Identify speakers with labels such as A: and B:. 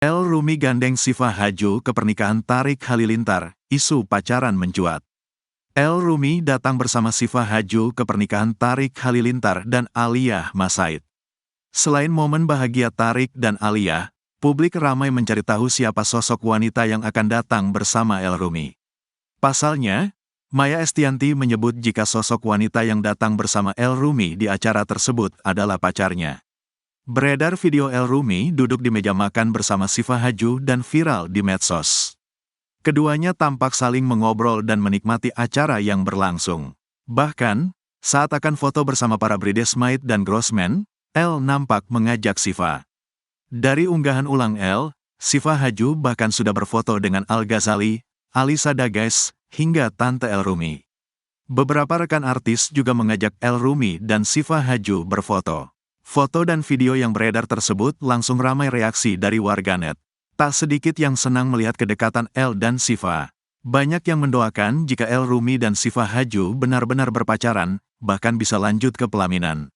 A: El Rumi gandeng Syifa Haju ke pernikahan Tarik Halilintar, isu pacaran mencuat. El Rumi datang bersama Syifa Haju ke pernikahan Tarik Halilintar dan Aliyah Masaid. Selain momen bahagia Tarik dan Aliyah, publik ramai mencari tahu siapa sosok wanita yang akan datang bersama El Rumi. Pasalnya, Maya Estianty menyebut jika sosok wanita yang datang bersama El Rumi di acara tersebut adalah pacarnya. Beredar video El Rumi duduk di meja makan bersama Syifa Haju dan viral di medsos. Keduanya tampak saling mengobrol dan menikmati acara yang berlangsung. Bahkan, saat akan foto bersama para bridesmaid dan groomsmen, El nampak mengajak Syifa. Dari unggahan ulang El, Syifa Haju bahkan sudah berfoto dengan Al Ghazali, Alisa Dages, hingga Tante El Rumi. Beberapa rekan artis juga mengajak El Rumi dan Syifa Haju berfoto. Foto dan video yang beredar tersebut langsung ramai reaksi dari warganet. Tak sedikit yang senang melihat kedekatan El dan Syifa. Banyak yang mendoakan jika El Rumi dan Syifa Haju benar-benar berpacaran, bahkan bisa lanjut ke pelaminan.